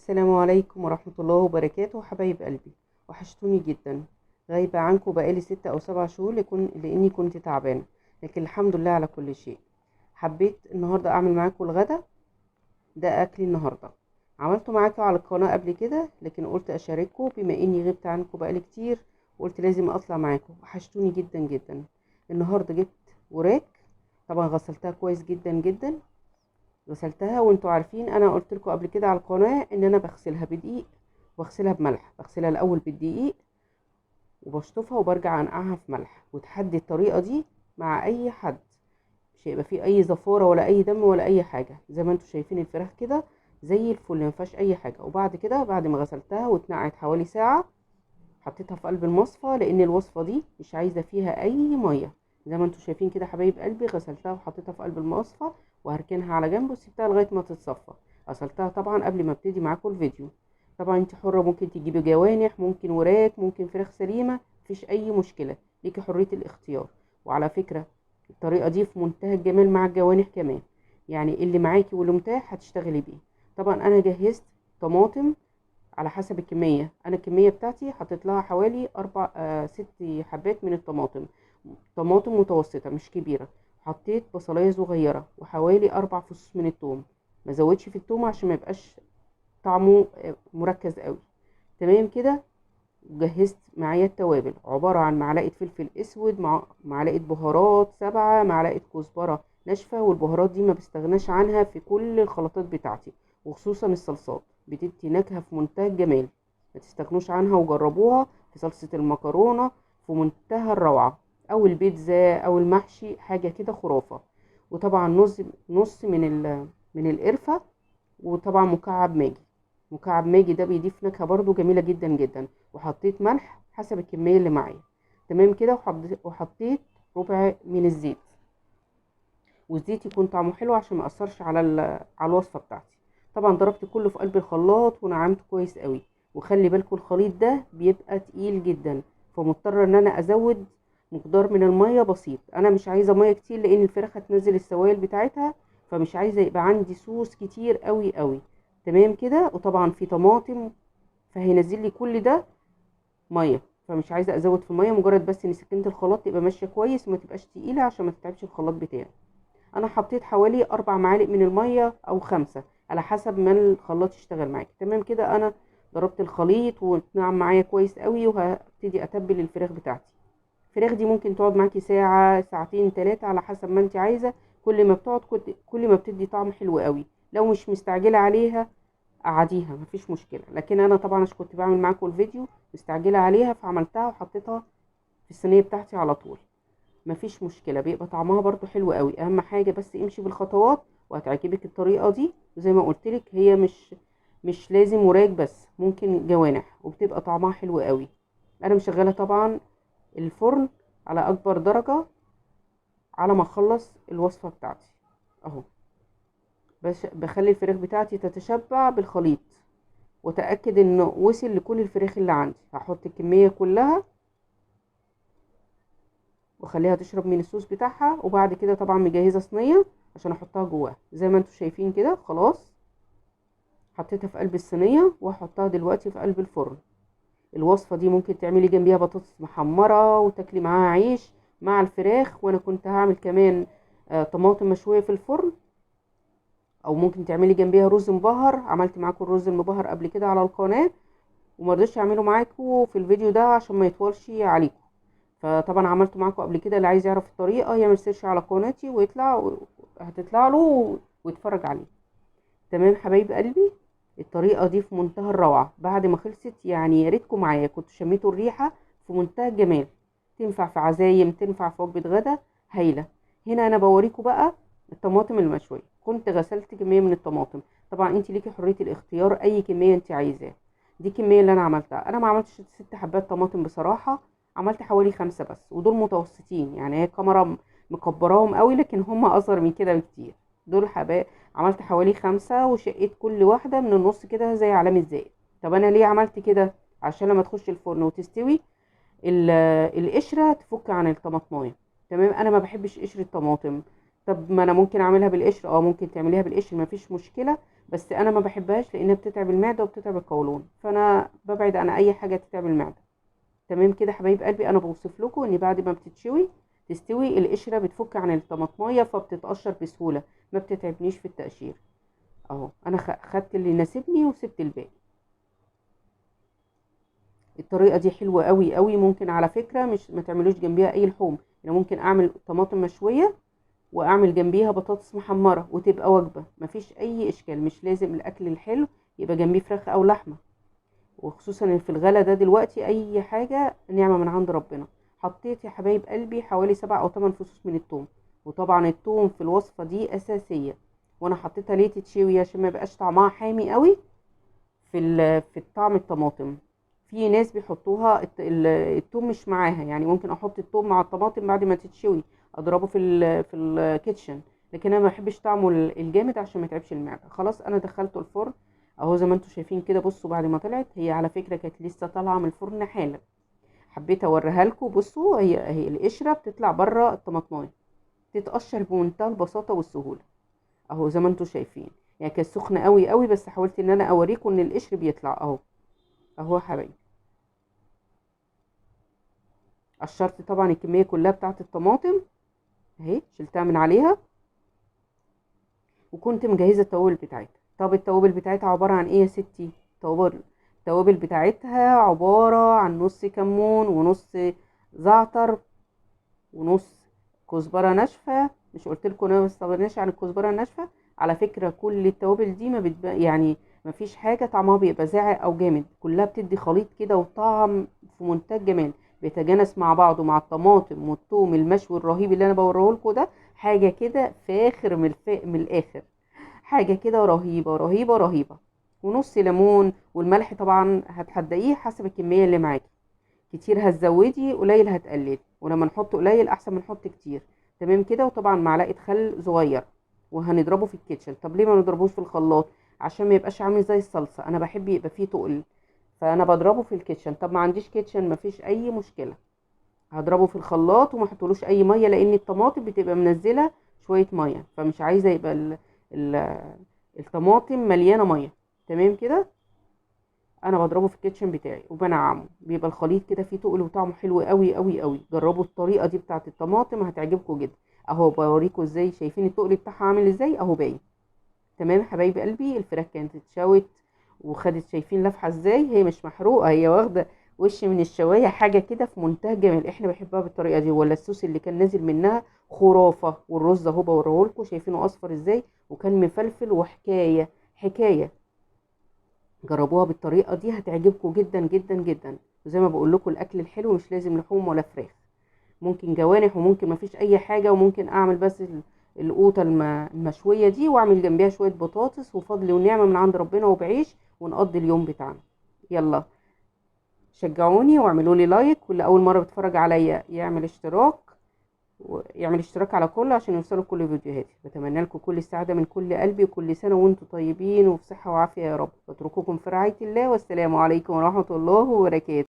السلام عليكم ورحمة الله وبركاته حبايب قلبي. وحشتوني جدا. غايبة عنكم بقالي 6 أو 7 شهور لأني كنت تعبانة، لكن الحمد لله على كل شيء. حبيت النهاردة أعمل معاكم الغدا. ده أكلي النهاردة. عملته معاكم على القناة قبل كده، لكن قلت أشارككم بما إني غبت عنكم بقالي كتير، وقلت لازم أطلع معاكم. وحشتوني جدا جدا. النهاردة جبت وراك. طبعا غسلتها كويس جدا جدا. غسلتها، وانتوا عارفين انا قلت لكم قبل كده على القناه ان انا بغسلها بدقيق واغسلها بملح. بغسلها الاول بالدقيق وبشطفها وبرجع انقعها في ملح. وتحدي الطريقه دي مع اي حد، مش هيبقى فيه اي زفاره ولا اي دم ولا اي حاجه. زي ما انتوا شايفين الفراخ كده زي الفل، ما فيهاش اي حاجه. وبعد كده بعد ما غسلتها واتنقعت حوالي ساعه، حطيتها في قلب المصفى، لان الوصفه دي مش عايزه فيها اي ميه. زي ما انتم شايفين كده حبايب قلبي، غسلتها وحطيتها في قلب المصفى وهركنها على جنب وسبتها لغايه ما تتصفى. غسلتها طبعا قبل ما ابتدي معاكم الفيديو. طبعا انت حره، ممكن تجيبي جوانح، ممكن وراك، ممكن فراخ سليمه، مفيش اي مشكله، ليكي حريه الاختيار. وعلى فكره الطريقه دي في منتهى الجمال مع الجوانح كمان، يعني اللي معاكي واللي متاح هتشتغلي بيه. طبعا انا جهزت طماطم على حسب الكمية. أنا الكمية بتاعتي حطيت لها حوالي 6 حبات من الطماطم. طماطم متوسطة مش كبيرة. حطيت بصلاية صغيرة وحوالي 4 فصوص من التوم. ما زودش في التوم عشان ما يبقاش طعمه مركز قوي. تمام كده. جهزت معايا التوابل، عبارة عن معلقة فلفل اسود، مع معلقة بهارات 7، معلقة كزبرة ناشفة. والبهارات دي ما بستغناش عنها في كل الخلطات بتاعتي، وخصوصا الصلصات بتدي نكهة في منتهى الجمال. ما تستغنوش عنها وجربوها في صلصة المكرونة، في منتهى الروعة. او البيتزا او المحشي، حاجة كده خرافة. وطبعا نص من القرفة. وطبعا مكعب ماجي ده بيضيف نكهة برضو جميلة جدا جدا. وحطيت ملح حسب الكمية اللي معايا. تمام كده. وحطيت ربع من الزيت، والزيت يكون طعمه حلو عشان ما اثرش على الوصفة بتاعتي. طبعا ضربت كله في قلب الخلاط ونعمته كويس قوي. وخلي بالكم الخليط ده بيبقى تقيل جدا، فمضطرة ان انا ازود مقدار من المية بسيط. انا مش عايزة مية كتير لان الفراخ هتنزل السوائل بتاعتها، فمش عايزة يبقى عندي صوص كتير قوي قوي. تمام كده. وطبعا في طماطم، فهينزل لي كل ده ميه، فمش عايزه ازود في الميه. مجرد بس ان سكينه الخلاط تبقى ماشيه كويس وما تبقاش تقيله عشان ما تتعبش الخلاط بتاعي. انا حطيت حوالي 4 معالق من الميه او 5، على حسب ما الخلاط يشتغل معاك. تمام كده. انا ضربت الخليط واتنعم معايا كويس قوي، وهبتدي اتبل الفراخ بتاعتي. الفراخ دي ممكن تقعد معاكي ساعه، ساعتين، 3، على حسب ما انت عايزه. كل ما بتقعد كل ما بتدي طعم حلو قوي. لو مش مستعجله عليها قعديها، مفيش مشكله. لكن انا طبعا عشان كنت بعمل معاكم الفيديو مستعجله عليها، فعملتها وحطيتها في الصينيه بتاعتي على طول. مفيش مشكله، بيبقى طعمها برضو حلو قوي. اهم حاجه بس امشي بالخطوات وهتعجبك الطريقه دي. وزي ما قلت لك هي مش لازم وراك بس، ممكن جوانح وبتبقى طعمها حلو قوي. انا مشغله طبعا الفرن على اكبر درجه على ما اخلص الوصفه بتاعتي اهو. بس بخلي الفراخ بتاعتي تتشبع بالخليط، وتأكد انه وصل لكل الفراخ اللي عندي. هحط الكمية كلها واخليها تشرب من الصوص بتاعها. وبعد كده طبعا مجهزة صينية عشان احطها جواها. زي ما انتم شايفين كده خلاص حطيتها في قلب الصينية، وهحطها دلوقتي في قلب الفرن. الوصفة دي ممكن تعملي جنبيها بطاطس محمرة وتاكلي معاها عيش مع الفراخ. وانا كنت هعمل كمان طماطم مشوية في الفرن، او ممكن تعملي جنبيها رز مبهر. عملت معاكم الرز المبهر قبل كده على القناة، وما رضيتش اعمله معاكم في الفيديو ده عشان ما يطولش عليكم. فطبعا عملته معاكم قبل كده. اللي عايز يعرف الطريقه يعمل سيرش على قناتي ويطلع، هتطلع له ويتفرج عليه. تمام حبايب قلبي. الطريقه دي في منتهى الروعه. بعد ما خلصت يعني يا ريتكم معايا كنتوا شميتوا الريحه، في منتهى الجمال. تنفع في عزايم، تنفع في وجبه غدا هايله. هنا انا بوريكم بقى الطماطم المشويه. كنت غسلت كميه من الطماطم. طبعا انت ليكي حريه الاختيار اي كميه انت عايزاها. دي الكميه اللي انا عملتها. انا ما عملتش 6 حبات طماطم بصراحه، عملت حوالي 5 بس، ودول متوسطين. يعني هي الكاميرا مكبراهم قوي، لكن هم اصغر من كده بكتير. دول حبات. عملت حوالي 5 وشقيت كل واحدة من النص كده زي علامة زائد. طب انا ليه عملت كده؟ عشان لما تخش الفرن وتستوي القشرة تفك عن الطماطمايه. تمام. انا ما بحبش قشر الطماطم. طب ما انا ممكن اعملها بالقشر، ممكن تعمليها بالقشر مفيش مشكله، بس انا ما بحبهاش لانها بتتعب المعده وبتتعب القولون، فانا ببعد عن اي حاجه تتعب المعده. تمام كده حبايب قلبي، انا بوصف لكم ان بعد ما تستوي القشره بتفك عن الطماطميه فبتتقشر بسهوله، ما بتتعبنيش في التقشير. اهو انا خدت اللي يناسبني وسبت الباقي. الطريقه دي حلوه قوي قوي. ممكن على فكره مش ما تعملوش جنبيها اي لحوم، يعني ممكن اعمل طماطم مشويه واعمل جنبيها بطاطس محمره وتبقى وجبه، مفيش اي اشكال. مش لازم الاكل الحلو يبقى جنبيه فراخ او لحمه، وخصوصا ان في الغلا ده دلوقتي اي حاجه نعمه من عند ربنا. حطيت يا حبايب قلبي حوالي 7 او 8 فصوص من الثوم، وطبعا الثوم في الوصفه دي اساسيه. وانا حطيتها ليه تتشوي عشان ما يبقاش طعمها حامي قوي في الطعم الطماطم. في ناس بيحطوها الثوم مش معاها، يعني ممكن احط الثوم مع الطماطم بعد ما تتشوي اضربه في الكيتشن، لكن انا ما بحبش طعمه الجامد عشان ما يتعبش المعده. خلاص انا دخلته الفرن اهو زي ما انتم شايفين كده. بصوا بعد ما طلعت، هي على فكره كانت لسه طالعه من الفرن حالا، حبيت اوريها لكم. بصوا هي القشره بتطلع بره الطماطمايه، تتقشر بمنتهى البساطه والسهوله اهو زي ما انتم شايفين. يعني كانت سخنه قوي قوي، بس حاولت ان انا اوريكم ان القشر بيطلع اهو. اهو يا حبايبي، قشرت طبعا الكميه كلها بتاعه الطماطم اهي، شلتها من عليها، وكنت مجهزه التوابل بتاعتها. طب التوابل بتاعتها عباره عن ايه يا ستي؟ التوابل بتاعتها عباره عن نص كمون، ونص زعتر، ونص كزبره ناشفه. مش قلت لكم انا ما استغناش عن الكزبره الناشفه؟ على فكره كل التوابل دي ما يعني ما فيش حاجه طعمها بيبقى زاعق او جامد، كلها بتدي خليط كده وطعم في منتهى الجمال، بيتجانس مع بعضه مع الطماطم والثوم المشوي الرهيب اللي انا بوريه لكم ده. حاجه كده فاخر من الاخر، حاجه كده رهيبه رهيبه رهيبه. ونص ليمون، والملح طبعا هتحدقيه حسب الكميه اللي معاكي، كتير هتزودي قليل هتقللي، ولما نحط قليل احسن من نحط كتير. تمام كده. وطبعا معلقه خل صغير، وهنضربه في الكيتشن. طب ليه ما نضربوش في الخلاط؟ عشان ما يبقاش عامل زي الصلصه، انا بحب يبقى فيه تقل، فانا بضربه في الكيتشن. طب ما عنديش كيتشن، ما فيش اي مشكله، هضربه في الخلاط وما احطلوش اي ميه، لان الطماطم بتبقى منزله شويه ميه، فمش عايزه يبقى ال الطماطم مليانه ميه. تمام كده. انا بضربه في الكيتشن بتاعي وبنعمه، بيبقى الخليط كده فيه تقل وطعمه حلو قوي قوي قوي. جربوا الطريقه دي بتاعه الطماطم هتعجبكم جدا. اهو بوريكم ازاي، شايفين التقل بتاعها عامل ازاي اهو باين. تمام حبايب قلبي، الفراخ كانت اتشوت وخدت، شايفين لفحه ازاي، هي مش محروقه، هي واخده وش من الشوايه، حاجه كده في منتهى الجمال. احنا بنحبها بالطريقه دي، ولا الصوص اللي كان نازل منها خرافه. والرز اهو بوريهولكم، شايفينه اصفر ازاي وكان مفلفل وحكايه حكايه. جربوها بالطريقه دي هتعجبكم جدا جدا جدا. وزي ما بقول لكم الاكل الحلو مش لازم لحوم ولا فراخ، ممكن جوانح وممكن ما فيش اي حاجه، وممكن اعمل بس القوطه المشويه دي، واعمل جنبيها شويه بطاطس، وفضل ونعمه من عند ربنا وبعيش، ونقضي اليوم بتاعنا. يلا شجعوني واعملوا لي لايك، واللي اول مره بيتفرج عليا يعمل اشتراك، ويعمل اشتراك على كله عشان يوصلوا كل فيديوهاتي. بتمنى لكم كل السعاده من كل قلبي، وكل سنه وانتم طيبين وفي صحه وعافيه يا رب. بترككم في رعايه الله، والسلام عليكم ورحمه الله وبركاته.